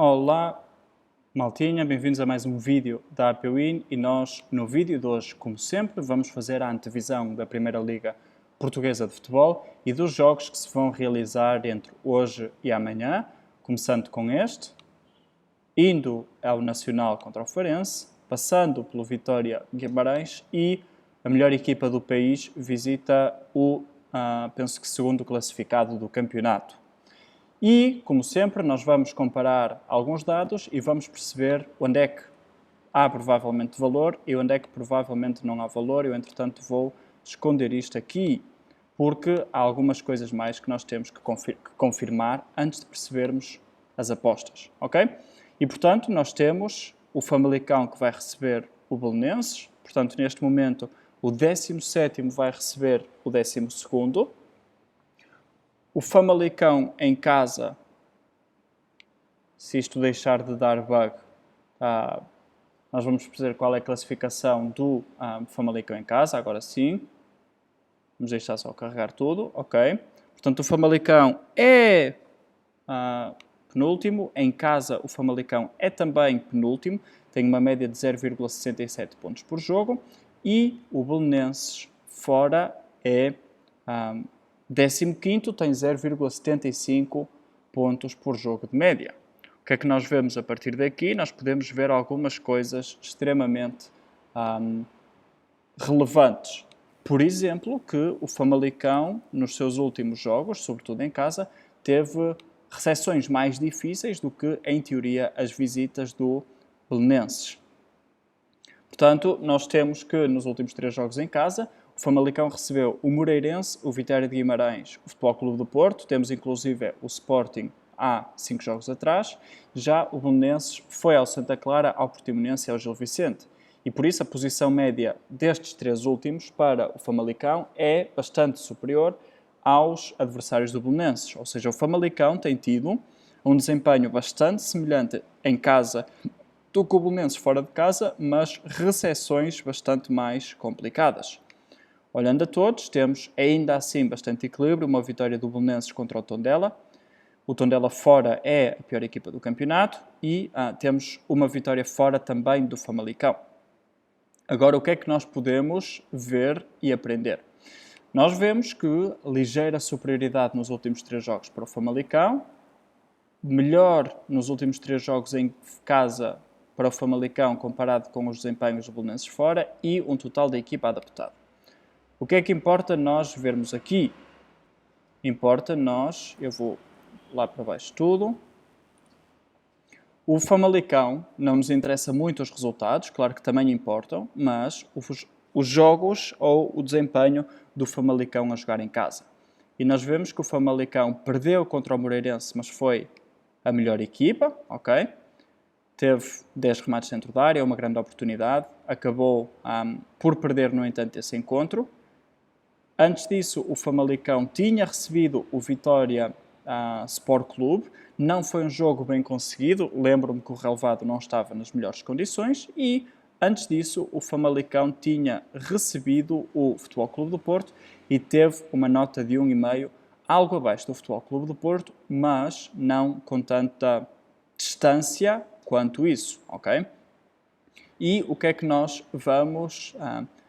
Olá, maltinha, bem-vindos a mais um vídeo da APWin e nós, no vídeo de hoje, como sempre, vamos fazer a antevisão da Primeira Liga Portuguesa de Futebol e dos jogos que se vão realizar entre hoje e amanhã, começando com este, indo ao Nacional contra o Farense, passando pelo Vitória Guimarães e a melhor equipa do país visita o, penso que segundo classificado do campeonato. E, como sempre, nós vamos comparar alguns dados e vamos perceber onde é que há provavelmente valor e onde é que provavelmente não há valor. Eu, entretanto, vou esconder isto aqui porque há algumas coisas mais que nós temos que confirmar antes de percebermos as apostas, ok? E, portanto, nós temos o Famalicão que vai receber o Belenenses. Portanto, neste momento, o 17º vai receber o 12º. O Famalicão em casa, se isto deixar de dar bug, nós vamos perceber qual é a classificação do Famalicão em casa, agora sim. Vamos deixar só carregar tudo, ok. Portanto, o Famalicão é penúltimo, em casa o Famalicão é também penúltimo, tem uma média de 0,67 pontos por jogo, e o Belenenses fora é 15º, tem 0,75 pontos por jogo de média. O que é que nós vemos a partir daqui? Nós podemos ver algumas coisas extremamente relevantes. Por exemplo, que o Famalicão, nos seus últimos jogos, sobretudo em casa, teve recepções mais difíceis do que, em teoria, as visitas do Belenenses. Portanto, nós temos que, nos últimos 3 jogos em casa, o Famalicão recebeu o Moreirense, o Vitória de Guimarães, o Futebol Clube do Porto, temos inclusive o Sporting há 5 jogos atrás. Já o Belenenses foi ao Santa Clara, ao Portimonense e ao Gil Vicente. E por isso a posição média destes 3 últimos para o Famalicão é bastante superior aos adversários do Belenenses. Ou seja, o Famalicão tem tido um desempenho bastante semelhante em casa do que o Belenenses fora de casa, mas recepções bastante mais complicadas. Olhando a todos, temos ainda assim bastante equilíbrio, uma vitória do Belenenses contra o Tondela. O Tondela fora é a pior equipa do campeonato e temos uma vitória fora também do Famalicão. Agora, o que é que nós podemos ver e aprender? Nós vemos que ligeira superioridade nos últimos 3 jogos para o Famalicão, melhor nos últimos 3 jogos em casa para o Famalicão comparado com os desempenhos do Belenenses fora e um total da equipa adaptado. O que é que importa nós vermos aqui? Importa nós, eu vou lá para baixo tudo. O Famalicão não nos interessa muito os resultados, claro que também importam, mas os jogos ou o desempenho do Famalicão a jogar em casa. E nós vemos que o Famalicão perdeu contra o Moreirense, mas foi a melhor equipa, ok? Teve 10 remates dentro da área, uma grande oportunidade. Acabou por perder, no entanto, esse encontro. Antes disso, o Famalicão tinha recebido o Vitória Sport Clube. Não foi um jogo bem conseguido. Lembro-me que o relevado não estava nas melhores condições. E, antes disso, o Famalicão tinha recebido o Futebol Clube do Porto e teve uma nota de 1,5, algo abaixo do Futebol Clube do Porto, mas não com tanta distância quanto isso, ok? E o que é que nós vamos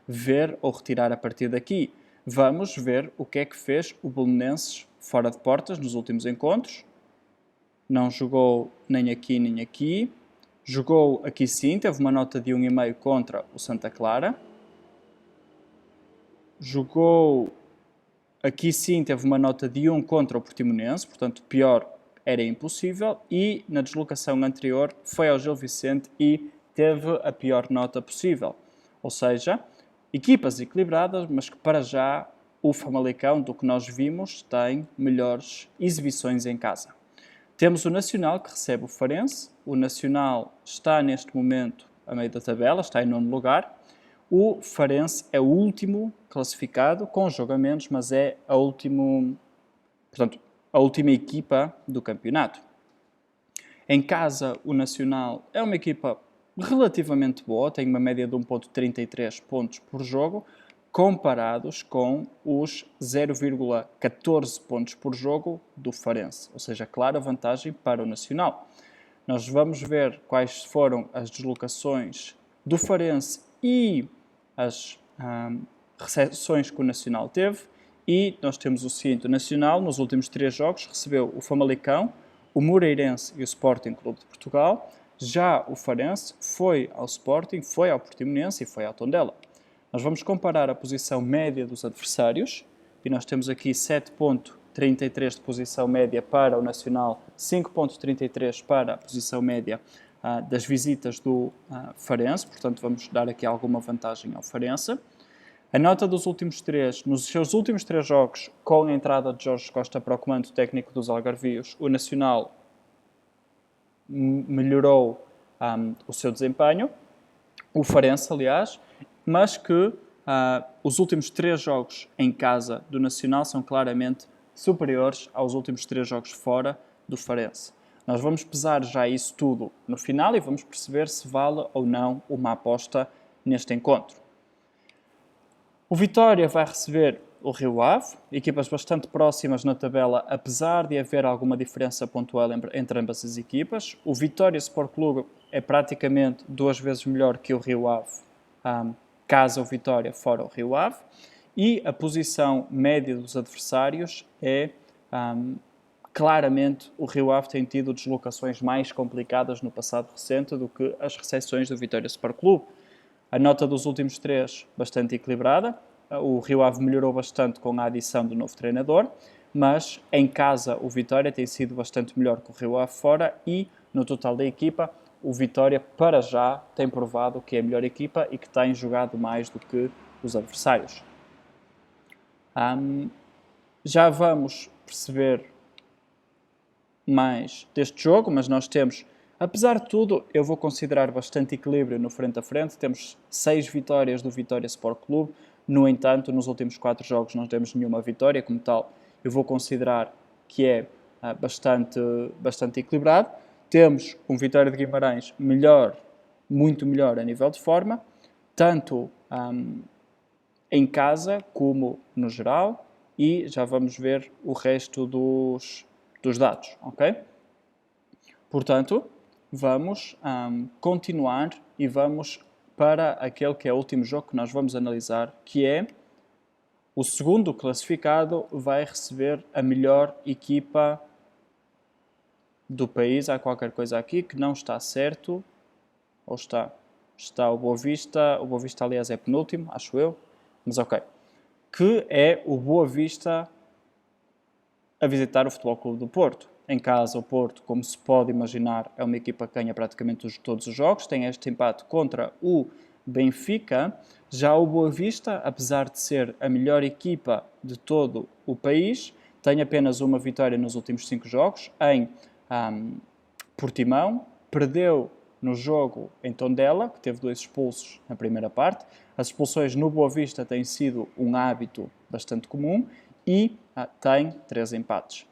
ver ou retirar a partir daqui? Vamos ver o que é que fez o Belenenses fora de portas nos últimos encontros. Não jogou nem aqui nem aqui. Jogou aqui sim, teve uma nota de 1,5 contra o Santa Clara. Jogou aqui sim, teve uma nota de 1 contra o Portimonense, portanto pior era impossível. E na deslocação anterior foi ao Gil Vicente e teve a pior nota possível. Ou seja, equipas equilibradas, mas que para já o Famalicão, do que nós vimos, tem melhores exibições em casa. Temos o Nacional, que recebe o Farense. O Nacional está neste momento a meio da tabela, está em 9º lugar. O Farense é o último classificado, com jogo a menos, mas é a última equipa do campeonato. Em casa, o Nacional é uma equipa relativamente boa, tem uma média de 1,33 pontos por jogo, comparados com os 0,14 pontos por jogo do Farense. Ou seja, clara vantagem para o Nacional. nós vamos ver quais foram as deslocações do Farense e as recepções que o Nacional teve. E nós temos o seguinte: o Nacional, nos últimos 3 jogos, recebeu o Famalicão, o Moreirense e o Sporting Clube de Portugal. Já o Farense foi ao Sporting, foi ao Portimonense e foi ao Tondela. Nós vamos comparar a posição média dos adversários e nós temos aqui 7,33 de posição média para o Nacional, 5,33 para a posição média das visitas do Farense, portanto vamos dar aqui alguma vantagem ao Farense. A nota dos últimos 3, nos seus últimos 3 jogos, com a entrada de Jorge Costa para o comando técnico dos Algarvios, o Nacional melhorou o seu desempenho, o Farense, aliás, mas que os últimos 3 jogos em casa do Nacional são claramente superiores aos últimos 3 jogos fora do Farense. Nós vamos pesar já isso tudo no final e vamos perceber se vale ou não uma aposta neste encontro. O Vitória vai receber o Rio Ave, equipas bastante próximas na tabela, apesar de haver alguma diferença pontual entre ambas as equipas. O Vitória Sport Clube é praticamente 2 vezes melhor que o Rio Ave, caso o Vitória fora o Rio Ave. E a posição média dos adversários é claramente o Rio Ave tem tido deslocações mais complicadas no passado recente do que as recepções do Vitória Sport Clube. A nota dos últimos 3 bastante equilibrada. O Rio Ave melhorou bastante com a adição do novo treinador, mas em casa o Vitória tem sido bastante melhor que o Rio Ave fora e no total da equipa o Vitória para já tem provado que é a melhor equipa e que tem jogado mais do que os adversários. Já vamos perceber mais deste jogo, mas nós temos, apesar de tudo, eu vou considerar bastante equilíbrio no frente a frente. Temos 6 vitórias do Vitória Sport Clube. No entanto, nos últimos 4 jogos não temos nenhuma vitória. Como tal, eu vou considerar que é bastante equilibrado. Temos um Vitória de Guimarães melhor, muito melhor a nível de forma, tanto em casa como no geral. E já vamos ver o resto dos dados, ok? Portanto, vamos continuar e vamos para aquele que é o último jogo que nós vamos analisar, que é o segundo classificado vai receber a melhor equipa do país. Há qualquer coisa aqui que não está certo, ou está? Está o Boa Vista aliás é penúltimo, acho eu, mas ok. Que é o Boa Vista a visitar o Futebol Clube do Porto. Em casa, o Porto, como se pode imaginar, é uma equipa que ganha praticamente todos os jogos. Tem este empate contra o Benfica. Já o Boa Vista, apesar de ser a melhor equipa de todo o país, tem apenas uma vitória nos últimos 5 jogos em Portimão. Perdeu no jogo em Tondela, que teve 2 expulsos na primeira parte. As expulsões no Boa Vista têm sido um hábito bastante comum e tem 3 empates.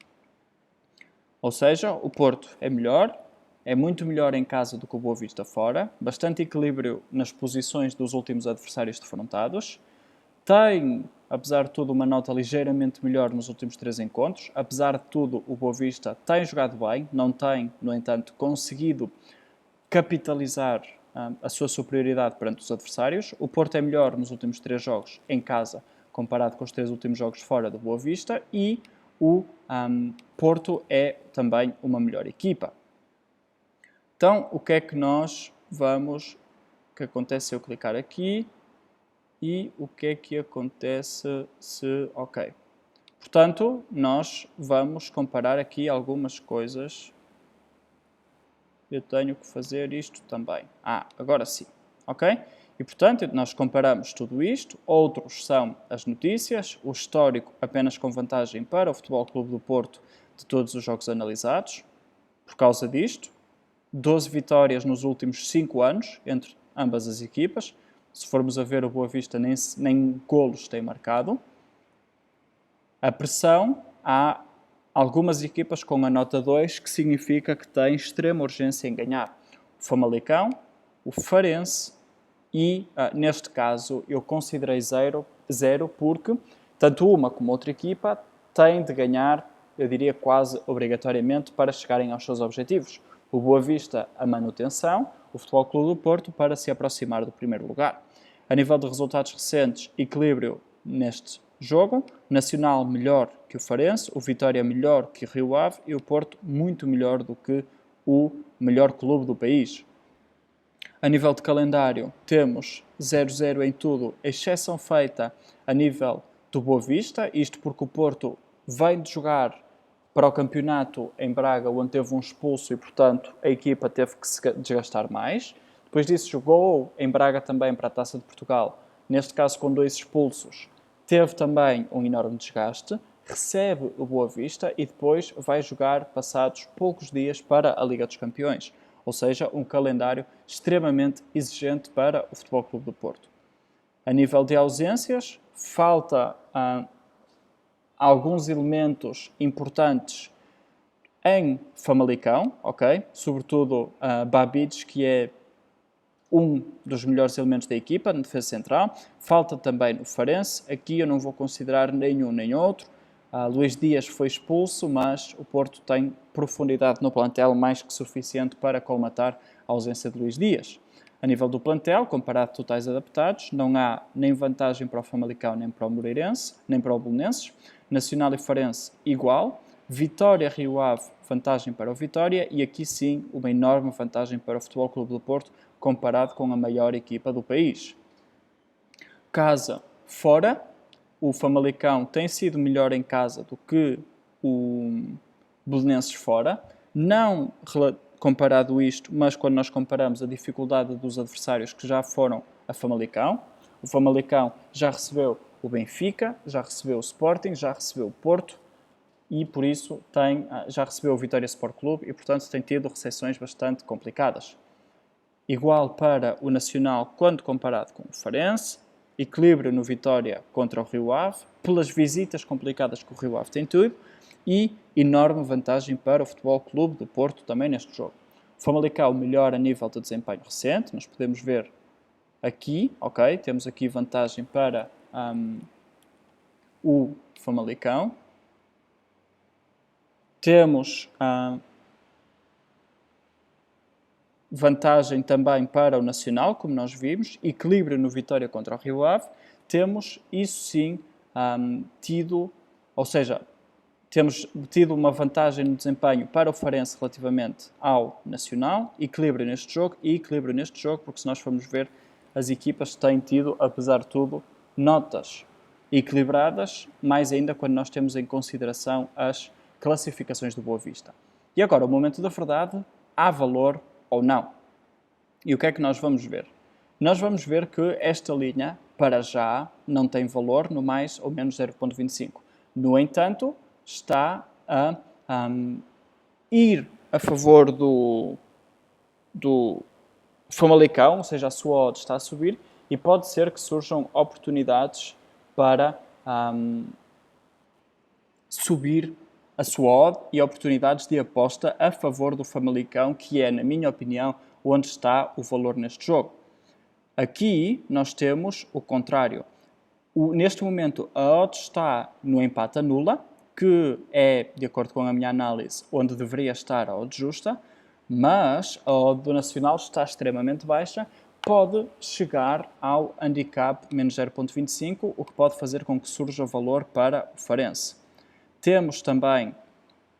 Ou seja, o Porto é melhor, é muito melhor em casa do que o Boa Vista fora, bastante equilíbrio nas posições dos últimos adversários defrontados, tem, apesar de tudo, uma nota ligeiramente melhor nos últimos 3 encontros. Apesar de tudo, o Boa Vista tem jogado bem, não tem, no entanto, conseguido capitalizar a sua superioridade perante os adversários. O Porto é melhor nos últimos 3 jogos em casa, comparado com os 3 últimos jogos fora do Boa Vista, e o Porto é também uma melhor equipa. Então, o que é que nós vamos... O que acontece se eu clicar aqui? E o que é que acontece se... Ok. Portanto, nós vamos comparar aqui algumas coisas. Eu tenho que fazer isto também. Agora sim. Ok? E, portanto, nós comparamos tudo isto. Outros são as notícias, o histórico apenas com vantagem para o Futebol Clube do Porto de todos os jogos analisados. Por causa disto, 12 vitórias nos últimos 5 anos entre ambas as equipas. Se formos a ver, o Boa Vista nem golos tem marcado. A pressão, há algumas equipas com a nota 2, que significa que têm extrema urgência em ganhar. O Famalicão, o Farense, e, neste caso, eu considerei zero porque tanto uma como outra equipa têm de ganhar, eu diria quase obrigatoriamente, para chegarem aos seus objetivos. O Boa Vista, a manutenção, o Futebol Clube do Porto para se aproximar do primeiro lugar. A nível de resultados recentes, equilíbrio neste jogo, o Nacional melhor que o Farense, o Vitória melhor que o Rio Ave e o Porto muito melhor do que o melhor clube do país. A nível de calendário, temos 0-0 em tudo, exceção feita a nível do Boa Vista, isto porque o Porto vem de jogar para o campeonato em Braga, onde teve um expulso e, portanto, a equipa teve que se desgastar mais. Depois disso, jogou em Braga também para a Taça de Portugal, neste caso com 2 expulsos. Teve também um enorme desgaste, recebe o Boa Vista e depois vai jogar passados poucos dias para a Liga dos Campeões. Ou seja, um calendário extremamente exigente para o Futebol Clube do Porto. A nível de ausências, falta alguns elementos importantes em Famalicão, ok? Sobretudo Babic, que é um dos melhores elementos da equipa na defesa central. Falta também no Farense. Aqui eu não vou considerar nenhum nem outro. Luís Dias foi expulso, mas o Porto tem profundidade no plantel mais que suficiente para colmatar a ausência de Luís Dias. A nível do plantel, comparado a totais adaptados, não há nem vantagem para o Famalicão, nem para o Moreirense, nem para o Belenenses. Nacional e Farense igual. Vitória, Rio Ave, vantagem para o Vitória. E aqui sim, uma enorme vantagem para o Futebol Clube do Porto, comparado com a maior equipa do país. Casa fora. O Famalicão tem sido melhor em casa do que o Belenenses fora. Não comparado isto, mas quando nós comparamos a dificuldade dos adversários que já foram a Famalicão. O Famalicão já recebeu o Benfica, já recebeu o Sporting, já recebeu o Porto e, por isso, já recebeu o Vitória Sport Clube e, portanto, tem tido recepções bastante complicadas. Igual para o Nacional quando comparado com o Farense. Equilíbrio no Vitória contra o Rio Ave, pelas visitas complicadas que o Rio Ave tem tido, e enorme vantagem para o Futebol Clube do Porto também neste jogo. O Famalicão melhor a nível de desempenho recente, nós podemos ver aqui, ok? Temos aqui vantagem para o Famalicão. Temos vantagem também para o Nacional, como nós vimos, equilíbrio no Vitória contra o Rio Ave. Temos, isso sim, temos tido uma vantagem no desempenho para o Farense relativamente ao Nacional, equilíbrio neste jogo e equilíbrio neste jogo, porque se nós formos ver, as equipas têm tido, apesar de tudo, notas equilibradas, mais ainda quando nós temos em consideração as classificações do Boa Vista. E agora, o momento da verdade, há valor ou não. E o que é que nós vamos ver? Nós vamos ver que esta linha, para já, não tem valor no mais ou menos 0.25. No entanto, está a ir a favor do Famalicão, ou seja, a sua odd está a subir e pode ser que surjam oportunidades para subir a sua odd e oportunidades de aposta a favor do Famalicão, que é, na minha opinião, onde está o valor neste jogo. Aqui nós temos o contrário. Neste momento, a odd está no empate a nula, que é, de acordo com a minha análise, onde deveria estar a odd justa, mas a odd do Nacional está extremamente baixa, pode chegar ao handicap menos 0.25, o que pode fazer com que surja valor para o Farense. Temos também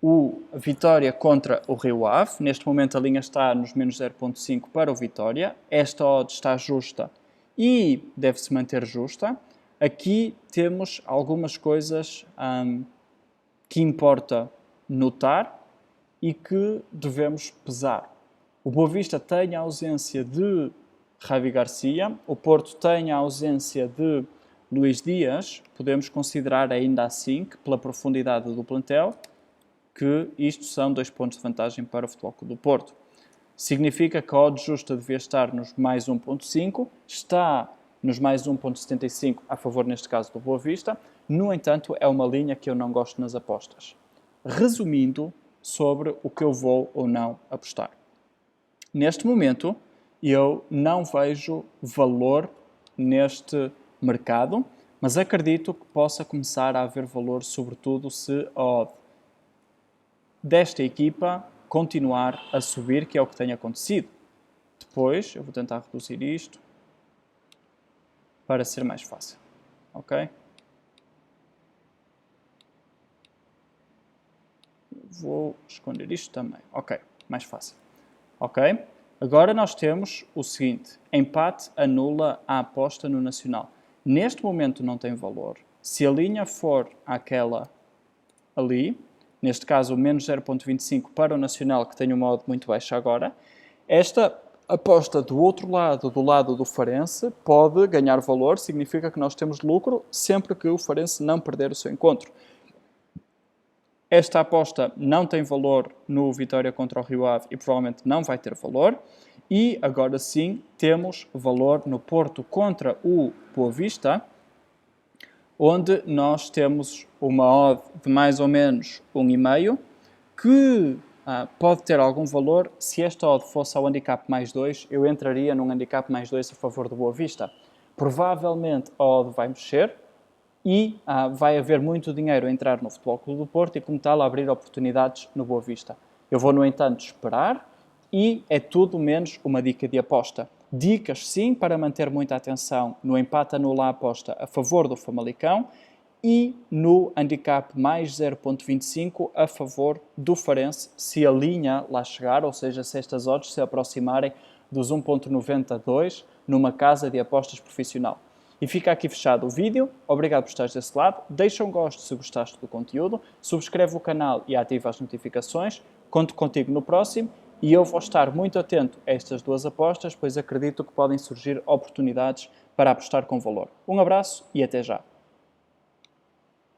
o Vitória contra o Rio Ave. Neste momento a linha está nos menos 0.5 para o Vitória. Esta odd está justa e deve-se manter justa. Aqui temos algumas coisas que importa notar e que devemos pesar. O Boa Vista tem a ausência de Javi Garcia, o Porto tem a ausência de Luís Dias. Podemos considerar ainda assim que, pela profundidade do plantel, que isto são 2 pontos de vantagem para o Futebol Clube do Porto. Significa que a odd justa devia estar nos mais 1.5, está nos mais 1.75 a favor, neste caso, do Boa Vista. No entanto, é uma linha que eu não gosto nas apostas. Resumindo sobre o que eu vou ou não apostar. Neste momento, eu não vejo valor neste mercado, mas acredito que possa começar a haver valor, sobretudo se a odd desta equipa continuar a subir, que é o que tem acontecido. Depois, eu vou tentar reduzir isto para ser mais fácil, ok? Vou esconder isto também, ok, mais fácil, ok? Agora nós temos o seguinte, empate anula a aposta no Nacional. Neste momento não tem valor. Se a linha for aquela ali, neste caso o menos 0.25 para o Nacional, que tem uma odd muito baixa agora, esta aposta do outro lado, do lado do Farense, pode ganhar valor, significa que nós temos lucro sempre que o Farense não perder o seu encontro. Esta aposta não tem valor no Vitória contra o Rio Ave e provavelmente não vai ter valor. E agora sim temos valor no Porto contra o Boa Vista, onde nós temos uma odd de mais ou menos 1,5, que pode ter algum valor. Se esta odd fosse ao handicap mais 2, eu entraria num handicap mais 2 a favor do Boa Vista. Provavelmente a odd vai mexer e vai haver muito dinheiro a entrar no Futebol Clube do Porto e, como tal, a abrir oportunidades no Boa Vista. Eu vou, no entanto, esperar e é tudo menos uma dica de aposta. Dicas, sim, para manter muita atenção no empate anula a aposta a favor do Famalicão e no handicap mais 0.25 a favor do Farense, se a linha lá chegar, ou seja, se estas odds se aproximarem dos 1.92 numa casa de apostas profissional. E fica aqui fechado o vídeo. Obrigado por estares desse lado. Deixa um gosto se gostaste do conteúdo. Subscreve o canal e ativa as notificações. Conto contigo no próximo e eu vou estar muito atento a estas duas apostas, pois acredito que podem surgir oportunidades para apostar com valor. Um abraço e até já.